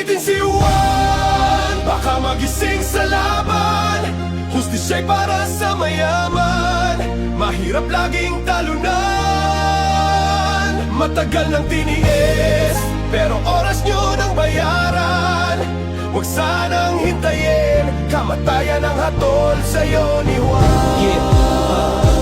galitin si Juan, baka magising sa laban. Hustisya'y para sa mayaman, mahirap laging talunan. Matagal nang tiniis, pero oras nyo nang bayaran. Huwag sanang hintayin, kamatayan ang hatol sa'yo ni Juan.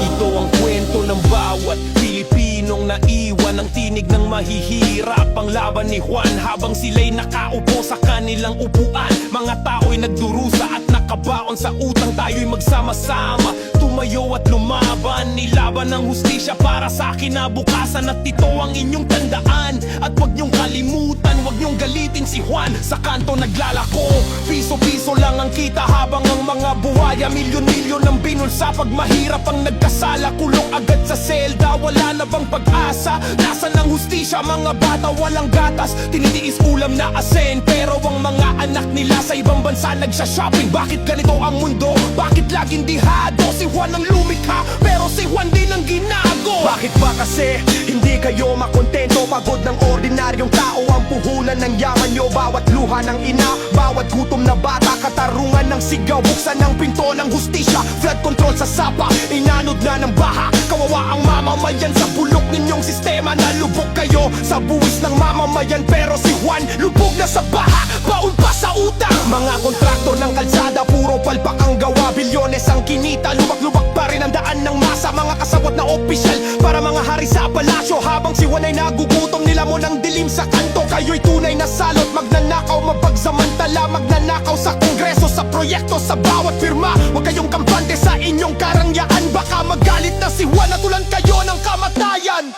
Ito ang kwento ng bawat Pilipinong naiwan ang tinig ng mahihirap. Ang laban ni Juan habang sila'y nakaupo sa kanilang upuan. Mga tao'y nagdurusa at nakabaon sa utang. Tayo'y magsama-sama, tumayo at lumaban. Nilaban ng hustisya para sa kinabukasan. At ito ang inyong tandaan. At huwag niyong kalimutan, huwag niyong galitin si Juan. Sa kanto naglalako, piso-piso lang ang kita. Habang ang mga buhaya milyon-milyon ang binulsa. Pag mahirap ang nagkasala, kulong agad sa selda. Wala na bang pag-asa? Nasaan ang hustisya? Mga bata walang gatas, tinitiis ulam na asin. Pero ang mga anak nila sa ibang bansa nagsha-shopping. Bakit ganito ang mundo? Bakit laging dihado? Si Juan ang lumikha, pero si Juan din ang ginago. Bakit ba kasi hindi kayo makontento? Pagod ng ordinaryong tao ang puhunan ng yaman nyo. Bawat luha ng ina, bawat gutom na bata, katarungan ng sigaw, buksan ng pinto ng hustisya. Flood control sa sapa, inanod na ng baha. Kawawa ang mamamayan sa bulok ninyong sistema. Nalubog kayo sa buwis ng mamamayan, pero si Juan lubog na sa baha, baon pa sa utang. Mga kontraktor ng kalsada, puro palpak ang gawa. Bilyones ang kinita, lubak-lubak pa rin ang daan ng masa. Mga kasabot na opisyal para mga hari sa palasyo. Habang si Juan ay nagugutom, nila mo ng dilim sa kanto. Kayo'y tunay na salot, magnanakaw, mapagsamantala. Magnanakaw sa kongreso, sa proyekto, sa bawat firma. Huwag kayong kampante sa inyong karangyaan. Baka magalit na si Juan at tulan kayo ng kamatayan.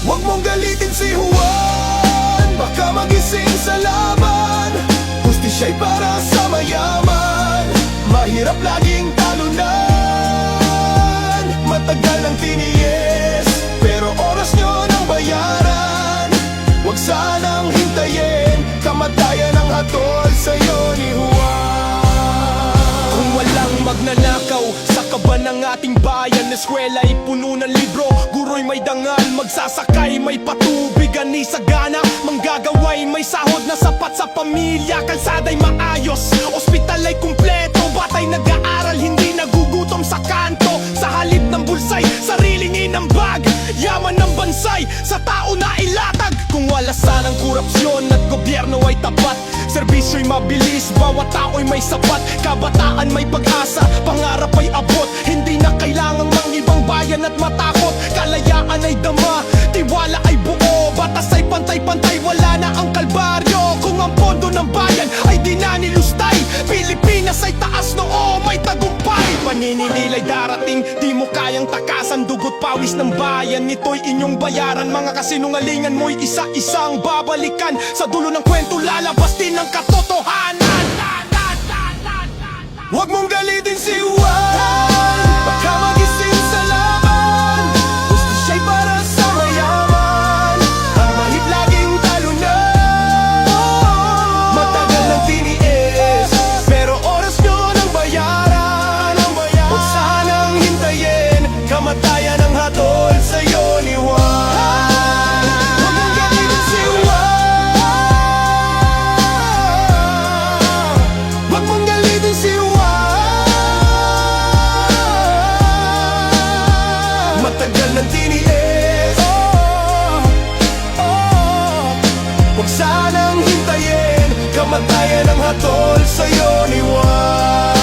Huwag mong galitin si Juan, baka magising sa laban. Hustisya'y para sa mayaman, mahirap laging talunan. Matagal nang tiniis, pero oras nyo nang bayaran. Huwag sanang hintayin, kamatayan ang hatol sa'yo ni Juan. Kung walang magnanakaw sa kaban ng ating bayan, eskwela'y puno ng libro, guro'y may dangal, magsasakay may patubig, ani sagana, manggagaway may sahod na sapat sa pamilya. Kalsada'y maayos, ospital ay kumpleto, bata'y nag-aaral, hindi nagugutom sa kanto. Sa halip ng bulsay, sariling inambag, yaman ng bansay, sa tao na ilatag. Kung wala sanang korupsyon at gobyerno ay tapat, serbisyo'y mabilis, bawat tao'y may sapat. Kabataan may pag-asa, pangarap ay abot. Hindi na kailangang mangibang bayan at matakot. Kalayaan ay dama, tiwala ay buo. Batas ay pantay-pantay, wala na ang kalbaryo. Kung ang pondo ng bayan ay di na nilustay, Pilipinas ay taas noo, may tagumpay. Paninilay darating, di mo kayang takasan. Dugot pawis ng bayan, ito'y inyong bayaran. Mga kasinungalingan mo'y isa-isang babalikan. Sa dulo ng kwento lalabas din ang katotohanan. Huwag mong galitin si Juan, baka magising sa laban. Hustisya'y para sa mayaman, ang mahirap laging talunan. Matagal nang tiniis, pero oras nyo nang bayaran. Huwag sanang hintayin, kamatayan ang hatol sa'yo ni Juan. Huwag mong galitin si Juan, huwag mong galitin si Juan. Matagal nang tiniis, huwag sanang hintayin, kamatayan ang hatol sa'yo ni Juan.